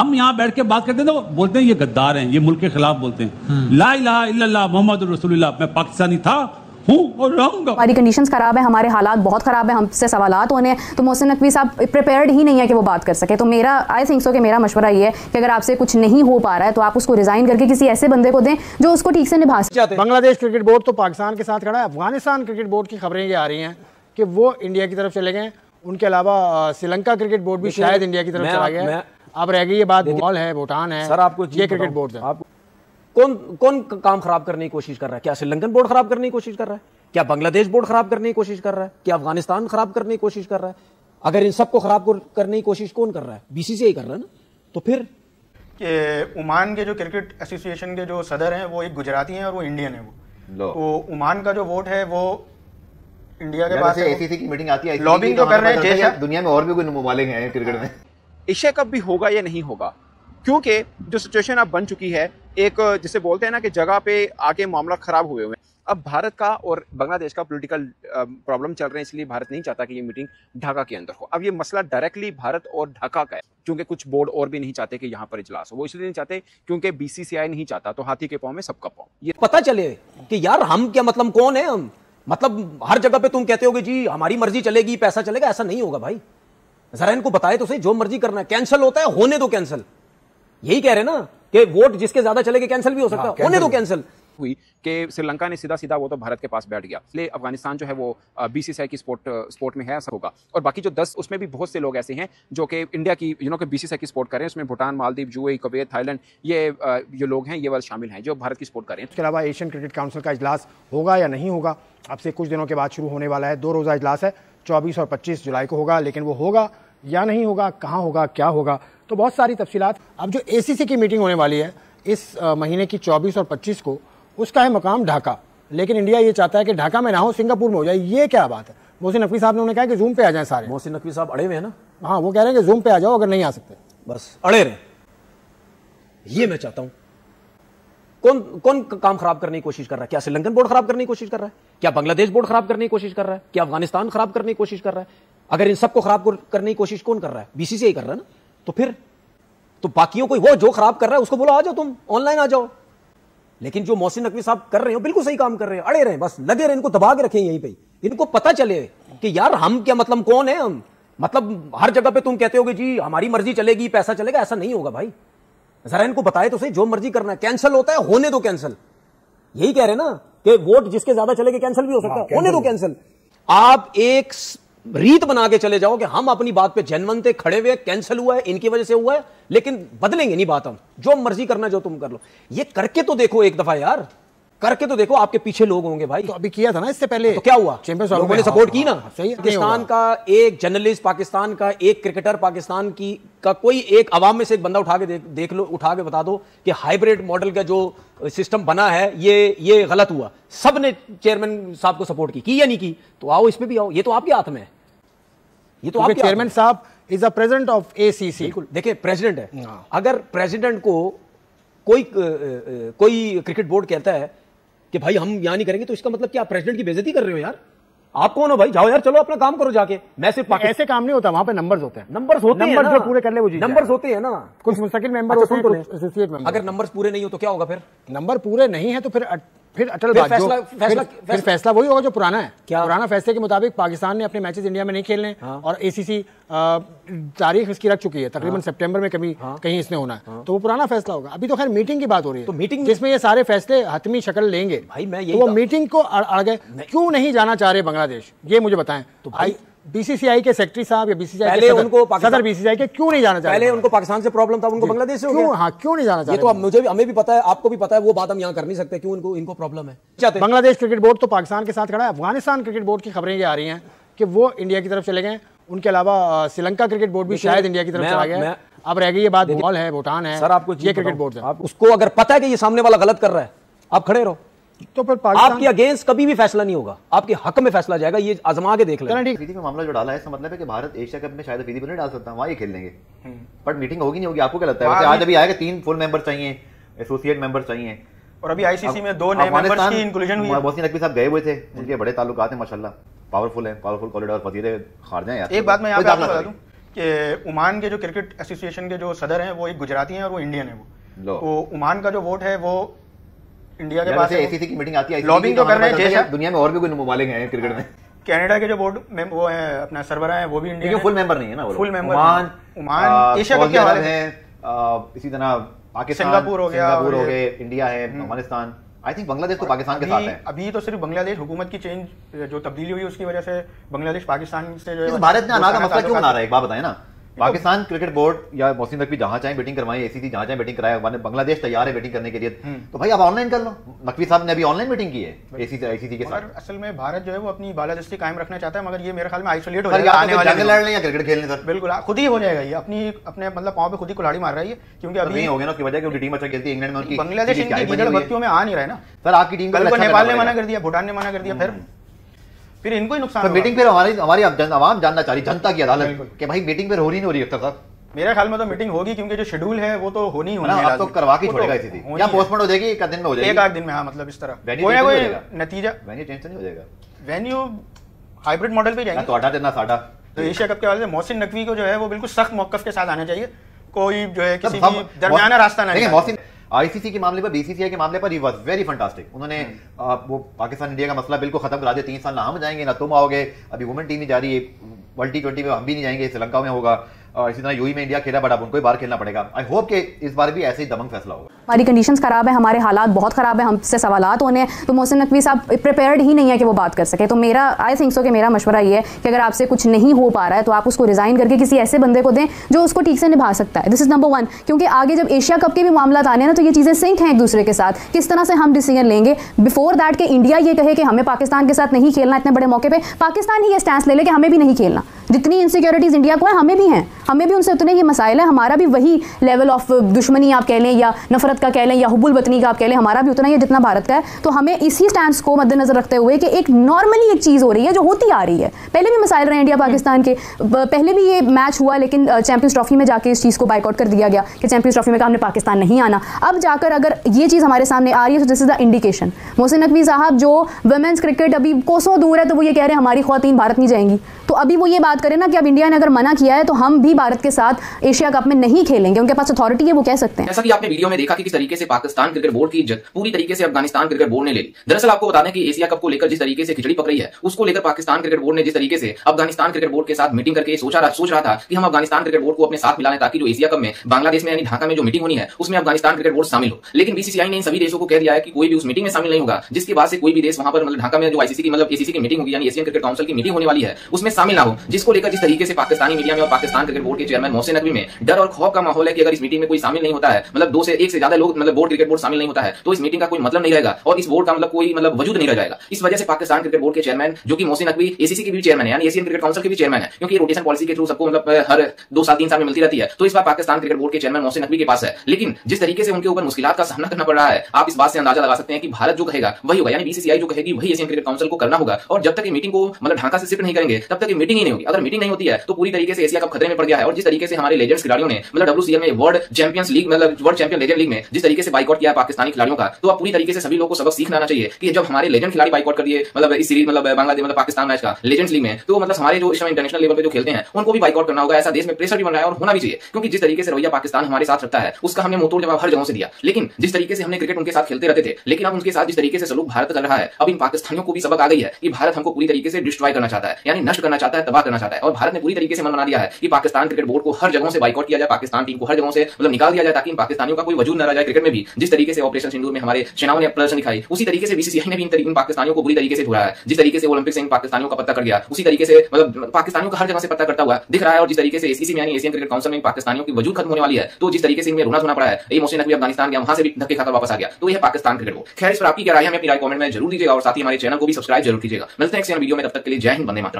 हम यहाँ बैठ के बात करते हैं तो बोलते हैं ये गद्दार हैं, ये मुल्क के खिलाफ बोलते हैं। ला इलाहा इल्लल्लाह मोहम्मद रसूलुल्लाह, मैं पाकिस्तानी था, हूँ और रहूंगा। हमारी कंडीशंस खराब है, हमारे हालात बहुत खराब है, हमसे सवालात होने हैं, तो मोहसिन नकवी साहब प्रिपेयर्ड ही नहीं है कि वो बात कर सके। तो मेरा आई थिंक सो कि मेरा मशवरा ये है कि अगर आपसे कुछ नहीं हो पा रहा है तो आप उसको रिजाइन करके किसी ऐसे बंदे को दें जो उसको ठीक से निभा सके। बांग्लादेश क्रिकेट बोर्ड तो पाकिस्तान के साथ खड़ा है। अफगानिस्तान क्रिकेट बोर्ड की खबरें ये आ रही हैं कि वो इंडिया की तरफ चले गए। उनके अलावा श्रीलंका क्रिकेट बोर्ड भी शायद इंडिया की तरफ चला गया। अब रह गई ये बात, बंगाल है, भूटान है, सर आपको ये क्रिकेट बोर्ड है। कौन काम खराब करने की कोशिश कर रहा है? क्या श्रीलंकन बोर्ड खराब करने की कोशिश कर रहा है? क्या बांग्लादेश बोर्ड खराब करने की कोशिश कर रहा है? क्या अफगानिस्तान खराब करने की कोशिश कर रहा है? अगर इन सबको खराब करने की कोशिश कौन कर रहा है? बीसीसीआई कर रहा है ना। तो फिर ओमान के जो क्रिकेट एसोसिएशन के जो सदर हैं वो एक गुजराती हैं और वो इंडियन है। वो तो ओमान का जो वोट है वो इंडिया के पास एसीसी की मीटिंग आती है, लॉबिंग तो कर रहे हैं। दुनिया में और भी कोई ममालिक हैं क्रिकेट में। एशिया कप भी होगा या नहीं होगा, क्योंकि जो सिचुएशन अब बन चुकी है, एक जिसे बोलते हैं ना कि जगह पे आके मामला खराब हुए हुए हैं। अब भारत का और बांग्लादेश का पॉलिटिकल प्रॉब्लम चल रहे हैं, इसलिए भारत नहीं चाहता कि ये मीटिंग ढाका के अंदर हो। अब ये मसला डायरेक्टली भारत और ढाका का है, क्योंकि कुछ बोर्ड और भी नहीं चाहते कि यहाँ पर इजलास हो। वो इसलिए नहीं चाहते क्योंकि बीसीसीआई नहीं चाहता, तो हाथी के पांव में सबका पांव। ये पता चले कि यार हम क्या, मतलब कौन है हम, मतलब हर जगह पे तुम कहते हो कि जी हमारी मर्जी चलेगी, पैसा चलेगा। ऐसा नहीं होगा भाई, जरा इनको बताए तो सही। जो मर्जी करना है कैंसिल होता है, होने दो कैंसिल। यही कह रहे ना कि वोट जिसके ज्यादा चलेगे कैंसिल भी हो सकता है, होने दो कैंसिल। हुई कि श्रीलंका ने सीधा सीधा वो तो भारत के पास बैठ गया, इसलिए अफगानिस्तान जो है वो बीसीसीआई की स्पोर्ट में है, ऐसा होगा। और बाकी जो 10 उसमें भी बहुत से लोग ऐसे हैं जो कि इंडिया की के बीसीसीआई की सपोर्ट कर रहे हैं। उसमें Bhutan, Maldives, UAE, Kuwait, Thailand, ये जो लोग हैं ये वाले शामिल हैं जो भारत की सपोर्ट कर रहे हैं। इसके अलावा एशियन क्रिकेट काउंसिल का इजलास होगा या नहीं होगा, अब से कुछ दिनों के बाद शुरू होने वाला है। 2 रोज़ा इजलास है, 24 और 25 जुलाई को होगा। लेकिन वो होगा या नहीं होगा, कहाँ होगा, क्या होगा, तो बहुत सारी तफसीलात। अब जो एसीसी की मीटिंग होने वाली है इस महीने की 24 और 25 को, उसका है मकाम ढाका। लेकिन इंडिया ये चाहता है कि ढाका में ना हो, सिंगापुर में हो जाए। ये क्या बात है? मोहसिन नकवी साहब ने उन्हें कहा कि जूम पे आ जाएं सारे। मोहसिन नकवी साहब अड़े हुए हैं ना। हाँ, वो कह रहे हैं कि जूम पे आ जाओ अगर नहीं आ सकते, बस अड़े रहे। ये मैं चाहता हूं। कौन काम खराब करने की कोशिश कर रहा है? क्या श्रीलंकन बोर्ड खराब करने की कोशिश कर रहा है? क्या बांग्लादेश बोर्ड खराब करने की कोशिश कर रहा है? क्या अफगानिस्तान खराब करने की कोशिश कर रहा है? अगर इन सबको खराब करने की कोशिश कौन कर रहा है? बीसीसीआई कर रहा है ना। तो फिर तो बाकियों को, वो जो खराब कर रहा है उसको बोलो आ जाओ, तुम ऑनलाइन आ जाओ। लेकिन जो मोहसिन नकवी साहब कर रहे हो बिल्कुल सही काम कर रहे हैं, अड़े रहे, बस लगे रहे, इनको दबा के रखें यहीं पे। इनको पता चले कि यार हम क्या, मतलब कौन है हम, मतलब हर जगह पे तुम कहते हो कि जी हमारी मर्जी चलेगी, पैसा चलेगा। ऐसा नहीं होगा भाई, जरा इनको बताए तो सही। जो मर्जी करना है कैंसिल होता है, होने दो कैंसिल। यही कह रहे ना कि वोट जिसके ज्यादा चलेगा कैंसिल भी हो सकता है, होने दो कैंसिल। आप एक रीत बना के चले जाओ कि हम अपनी बात पे जेन्युइन थे, खड़े हुए, कैंसिल हुआ है, इनकी वजह से हुआ है, लेकिन बदलेंगे नहीं बात हम। जो मर्जी करना जो तुम कर लो। ये करके तो देखो एक दफा यार, करके तो देखो, आपके पीछे लोग होंगे भाई। तो अभी किया था ना इससे पहले, तो क्या हुआ? लोगों ने सपोर्ट की ना। पाकिस्तान का एक जर्नलिस्ट, पाकिस्तान का एक क्रिकेटर, पाकिस्तान की का कोई एक अवाम में से एक बंदा उठा के देख लो, उठा के बता दो कि हाइब्रिड मॉडल का जो सिस्टम बना है ये गलत हुआ। सब ने चेयरमैन साहब को सपोर्ट की या नहीं की? तो आओ इसमें भी आओ, ये तो आपके हाथ में है। ये तो आपके चेयरमैन साहब is a president of ACC. बिल्कुल, देखिए प्रेसिडेंट है। अगर प्रेसिडेंट को कोई क्रिकेट बोर्ड कहता है कि भाई हम यहां नहीं करेंगे, तो इसका मतलब क्या? प्रेसिडेंट की बेइज्जती कर रहे हो यार। आप कौन हो भाई? जाओ यार, चलो अपना काम करो जाके। मैं सिर्फ ऐसे काम नहीं होता, वहां पे नंबर्स होते हैं। नंबर्स होते हैं जो पूरे कर ले वो जीत नंबर्स होते हैं ना। कुछ मुस्तकिल मेंबर होते हैं, कुछ एसोसिएट मेंबर। अगर नंबर्स पूरे नहीं हो तो क्या होगा? फिर नंबर पूरे नहीं है तो फिर अटल बात, फिर फैसला वही होगा जो पुराना है। क्या पुराना फैसले के मुताबिक पाकिस्तान ने अपने मैचेस इंडिया में नहीं खेलने, और एसीसी तारीख इसकी रख चुकी है, तकरीबन सितंबर में कहीं इसने होना है, तो वो पुराना फैसला होगा। अभी तो खैर मीटिंग की बात हो रही है, तो मीटिंग जिसमें ये सारे फैसले हतमी शक्ल लेंगे भाई। मैं तो वो मीटिंग को आगे क्यों नहीं जाना चाह रहे बांग्लादेश, ये मुझे बताएं। तो भाई बीसीसीआई के सेक्रेटरी साहब या बीसीसीआई के सदर बीसीसीआई के क्यों नहीं जाना चाहते? पहले उनको पाकिस्तान से प्रॉब्लम था, उनको बांग्लादेश से हो गया। हाँ, क्यों नहीं जाना चाहते? ये तो हमें भी पता है, आपको भी पता है, वो बात हम यहाँ कर नहीं सकते क्यों इनको प्रॉब्लम है। बांग्लादेश क्रिकेट बोर्ड तो पाकिस्तान के साथ खड़ा है। अफगानिस्तान क्रिकेट बोर्ड की खबरें ये आ रही हैं कि वो इंडिया की तरफ चले गए। उनके अलावा श्रीलंका क्रिकेट बोर्ड भी शायद इंडिया की तरफ चला गया। अब रह गई ये बात, बंगाल है, भूटान है, सर आपको ये क्रिकेट बोर्ड है। उसको अगर पता है कि ये सामने वाला गलत कर रहा है, आप खड़े रहो, तो फिर आपके अगेंस्ट कभी भी फैसला नहीं होगा, आपके हक में फैसला जाएगा। ये आजमा के देख लेना। अफरीदी में मामला जो डाला है, इसका मतलब है कि भारत एशिया कप में शायद अफरीदी पर नहीं डाल सकता, वहां ये खेल लेंगे। बट मीटिंग होगी नहीं होगी, आपको क्या लगता है? आज अभी आएगा 3 फुल मेंबर चाहिए, एसोसिएट मेंबर चाहिए, और अभी आईसीसी में 2 नए मेंबर्स की इंक्लूजन हुई है। मोहसिन नकवी साहब गए हुए थे, उनके बड़े ताल्लुकात हैं माशाल्लाह, पावरफुल है, पावरफुल कॉरिडोर, वजीर खारजा हैं यार। एक बात मैं यहाँ पे आपको बता दूं कि ओमान के जो क्रिकेट एसोसिएशन के जो सदर हैं वो एक गुजराती हैं और वो इंडियन है वो, तो ओमान का जो वोट है वो इंडिया के पास है। एसीसी की मीटिंग आती है, लॉबिंग तो कर रहे हैं, दुनिया में और भी कोई ममालिक हैं क्रिकेट में। कनाडा के जो बोर्ड में वो है अपना सरबरा है वो भी इंडिया फुल मेंबर नहीं है ना, full member. Oman Asia cup के हवाले है, इसी तरह पाकिस्तान, सिंगापुर हो गए, इंडिया है, अफगानिस्तान। आई थिंक बांग्लादेश तो पाकिस्तान के साथ है। अभी तो सिर्फ बांग्लादेश हुकूमत की चेंज जो तब्दीली हुई उसकी वजह से बांग्लादेश पाकिस्तान से जो है भारत ने अनाज का मसला क्यों बना रहा है, एक बात बताएं ना। पाकिस्तान क्रिकेट बोर्ड या मोहसिन नकवी जहां चाहे बैटिंग करवाएं, एसीसी जहां चाहे बैटिंग कराए, बांग्लादेश तैयार है बैटिंग करने के लिए, तो भाई आप ऑनलाइन कर लो। नकवी साहब ने अभी ऑनलाइन बैटिंग की है एसीसी के साथ। असल में भारत जो है वो अपनी बालादस्ती कायम रखना चाहता है, मगर ये मेरे ख्याल में आइसोलेट हो जाएगा आने वाले जंग लड़ने या क्रिकेट खेलने सर। बिल्कुल खुद ही हो जाएगा ये, अपने मतलब पांव पे खुद ही कुल्हाड़ी मार रही है, क्योंकि अभी नहीं हो गया ना उसकी वजह क्योंकि टीम अच्छा खेलती है इंग्लैंड में, उनकी बांग्लादेश इनकी गिजड़ बत्तियों में आ नहीं रहा है ना सर। आपकी टीम को नेपाल ने मना कर दिया, भूटान ने मना कर दिया, फिर इनको ही नुकसान। मीटिंग फिर हमारी आवाम जानना चाह रही, जनता की अदालत कि भाई मीटिंग फिर हो रही नहीं हो रही अख्तर साहब। मेरे ख्याल में तो मीटिंग होगी, क्योंकि जो शेड्यूल है वो तो होनी होनी है। अब तो करवा के छोड़ेगा इसी दिन, या पोस्टपोन हो जाएगी, एक दिन में हो जाएगी, एक आध दिन में। हाँ मतलब इस तरह कोई ना कोई नतीजा। वेन्यू चेंज नहीं हो जाएगा, वेन्यू हाइब्रिड मॉडल पे जाएंगे। तो आटा देना साडा। तो एशिया कप के हवाले से मोहसिन नकवी को जो है वो बिल्कुल सख्त मौकफ के साथ आना चाहिए, कोई जो है किसी भी दरमियाना रास्ता ना। मोहसिन आईसीसी के मामले पर, बीसीसीआई के मामले पर ही वाज वेरी फैंटास्टिक। उन्होंने वो पाकिस्तान इंडिया का मसला बिल्कुल खत्म करा दिया। 3 साल ना हम जाएंगे ना तुम आओगे, अभी वुमेन टीम ही जा रही है, वर्ल्ड T20 में हम भी नहीं जाएंगे, श्रीलंका में होगा, इसी तरह यूई में इंडिया खेला, बट अब उनको ही बाहर खेलना पड़ेगा। आई होप कि इस बार भी ऐसे ही दमंग फैसला होगा। हमारी कंडीशंस खराब है, हमारे हालात बहुत खराब है, हमसे सवालात होने हैं, तो मोहसिन नकवी साहब प्रिपेयर्ड ही नहीं है कि वो बात कर सके। तो मेरा आई थिंक सो कि मेरा मशवरा ये है कि अगर आपसे कुछ नहीं हो पा रहा है तो आप उसको रिजाइन करके किसी ऐसे बंदे को दें जो उसको ठीक से निभा सकता है। दिस इज नंबर 1, क्योंकि आगे जब एशिया कप के भी मामला आने ना तो ये चीज़ें सिंक हैं एक दूसरे के साथ, किस तरह से हम डिसीजन लेंगे बिफोर दैट कि इंडिया ये कहे कि हमें पाकिस्तान के साथ नहीं खेलना इतने बड़े मौके पर, पाकिस्तान ही ये स्टैंस ले ले कि हमें भी नहीं खेलना। जितनी इनसिक्योरिटीज इंडिया को है हमें भी हैं, हमें भी उनसे उतने ही मसाइल है, हमारा भी वही लेवल ऑफ दुश्मनी आप कह लें या नफरत का कह लें या हुब्बुल वतनी का आप कह लें, हमारा भी उतना ही है जितना भारत का है। तो हमें इसी स्टैंड को मद्देनजर रखते हुए कि एक नॉर्मली एक चीज़ हो रही है जो होती आ रही है, पहले भी मसाइल रहे इंडिया पाकिस्तान के, पहले भी ये मैच हुआ लेकिन चैंपियंस ट्रॉफी में जाके इस चीज़ को बाइकआउट कर दिया गया कि चैंपियंस ट्रॉफी में कहा हमने पाकिस्तान नहीं आना। अब जाकर अगर ये चीज़ हमारे सामने आ रही है तो this is the indication. Mohsin Naqvi साहब जो वुमेन्स क्रिकेट अभी कोसों दूर है तो वो ये कह रहे हैं हमारी ख्वातीन भारत नहीं जाएंगी, तो अभी वो ये बात करें ना कि अब इंडिया ने अगर मना किया है तो हम भी भारत के साथ एशिया कप में नहीं खेलेंगे, उनके पास अथॉरिटी है, वो कह सकते हैं। जैसा कि आपने वीडियो में देखा कि किस तरीके से पाकिस्तान क्रिकेट बोर्ड की इज्जत पूरी तरीके से अफगानिस्तान क्रिकेट बोर्ड ने ले ली। दरअसल आपको बता दें कि एशिया कप को लेकर जिस तरीके से खिचड़ी पक रही है उसको लेकर पाकिस्तान क्रिकेट बोर्ड ने जिस तरीके से अफगानिस्तान क्रिकेट बोर्ड के साथ मीटिंग करके सोच रहा था कि हम अफगानिस्तान क्रिकेट बोर्ड को अपने साथ मिलाएं ताकि जो एशिया कप में बांग्लादेश में यानी ढाका में जो मीटिंग होनी है उसमें अफगानिस्तान क्रिकेट बोर्ड शामिल हो। लेकिन बीसीसीआई ने इन सभी देशों को कह दिया है कि कोई भी उस मीटिंग में शामिल नहीं होगा, जिसके बाद से कोई भी देश वहां पर मतलब ढाका में जो आईसीसी की मतलब एसीसी की मीटिंग होगी यानी एशियन क्रिकेट काउंसिल की मीटिंग होने वाली है उसमें शामिल ना हो। जिसको लेकर जिस तरीके से पाकिस्तानी मीडिया में और पाकिस्तान क्रिकेट बोर्ड के चेयरमैन मोहसिन नकवी में डर और खौफ का माहौल है कि अगर इस मीटिंग में कोई शामिल नहीं होता है, मतलब 2 से 1 से ज्यादा लोग मतलब बोर्ड क्रिकेट बोर्ड शामिल नहीं होता है, तो इस मीटिंग का कोई मतलब नहीं रहेगा और इस बोर्ड का मतलब कोई मतलब वजूद नहीं रह जाएगा। इस वजह से पाकिस्तान क्रिकेट बोर्ड के चेयरमैन जो कि मोहसिन नकवी एसीसी के भी चेयरमैन है यानी एशियन क्रिकेट काउंसिल के भी चेयरमैन है, क्योंकि रोटेशन पॉलिसी के थ्रू सबको मतलब हर 2 साल 3 साल में मिलती रहती है, तो इस बार पाकिस्तान क्रिकेट बोर्ड के चेयरमैन मोहसिन नकवी के पास है। लेकिन जिस तरीके से उनके ऊपर मुश्किलात का सामना करना पड़ रहा है, आप इस बात से अंदाजा लगा सकते हैं कि भारत जो कहेगा वही होगा, यानी बीसीसीआई जो कहेगी वही एशियन क्रिकेट काउंसिल को करना होगा। और जब तक ये मीटिंग को मतलब ढाका से शिफ्ट नहीं करेंगे तब तक ये मीटिंग ही नहीं होगी। अगर मीटिंग नहीं होती है तो पूरी तरीके से एशिया कप खतरे में पड़ गया है। और जिस तरीके से हमारे लेजेंड्स खिलाड़ियों ने मतलब WCL में वर्ल्ड चैंपियंस लीग मतलब वर्ल्ड चैंपियन लेजेंड लीग में जिस तरीके से बाइकआउट किया है पाकिस्तानी खिलाड़ियों का, तो अब पूरी तरीके से सभी लोगों को सबक सीखना आना चाहिए कि जब हमारे लेजेंड खिलाड़ी बाइकआउट कर दिए मतलब इस सीरीज मतलब बांग्लादेश मतलब पाकिस्तान मैच का लेजेंड्स लीग में, तो मतलब हमारे जो इस समय इंटरनेशनल लेवल पे जो खेलते हैं उनको भी बाइकआउट करना होगा। ऐसा देश में प्रेशर भी बन रहा है और होना भी चाहिए, क्योंकि जिस तरीके से रवैया पाकिस्तान हमारे साथ रखता है उसका हमने मुंहतोड़ जवाब हर जगह से दिया। लेकिन जिस तरीके से हमने क्रिकेट उनके साथ खेलते रहते थे, लेकिन अब उनके साथ जिस तरीके से सलूक भारत कर रहा है, अब इन पाकिस्तानियों को भी सबक आ गई है कि भारत हमको पूरी तरीके से डिस्ट्रॉय करना चाहता है, यानी नष्ट करना चाहता है, तबाह करना चाहता है। और भारत ने पूरी तरीके से मन बना दिया है कि पाकिस्तान क्रिकेट बोर्ड को हर जगह से बाइकआउट किया जाए, पाकिस्तान टीम को हर जगह से मतलब निकाल दिया जाए ताकि इन पाकिस्तानियों का कोई वजूद न रह जाए क्रिकेट में भी। जिस तरीके से ऑपरेशन सिंदूर में हमारे सेनाओं ने प्रदर्शन दिखाई, उसी तरीके से बीसीसीआई ने भी इन पाकिस्तानियों को बुरी तरीके से धुरा है। जिस तरीके से ओलंपिक से इन पाकिस्तानियों का पत्ता कर गया, उसी तरीके से मतलब पाकिस्तानियों का हर जगह से पत्ता करता हुआ दिख रहा है। और जिस तरीके से एसीसी में यानी एशियन क्रिकेट काउंसिल में पाकिस्तानियों की वजूद खत्म होने वाली है, तो जिस तरीके से इनमें रोना धोना पड़ा है, ये मोहसिन नकवी अफगानिस्तान गया, वहां से भी धक्के खाकर वापस आ गया, तो यह पाकिस्तान क्रिकेट बोर्ड। खैर, इस पर आपकी क्या राय है हमें अपनी राय कमेंट में जरूर दीजिएगा और साथ ही हमारे चैनल को भी सब्सक्राइब जरूर कीजिएगा। मिलते हैं नेक्स्ट वीडियो में, तब तक के लिए जय हिंद, वंदे मातरम।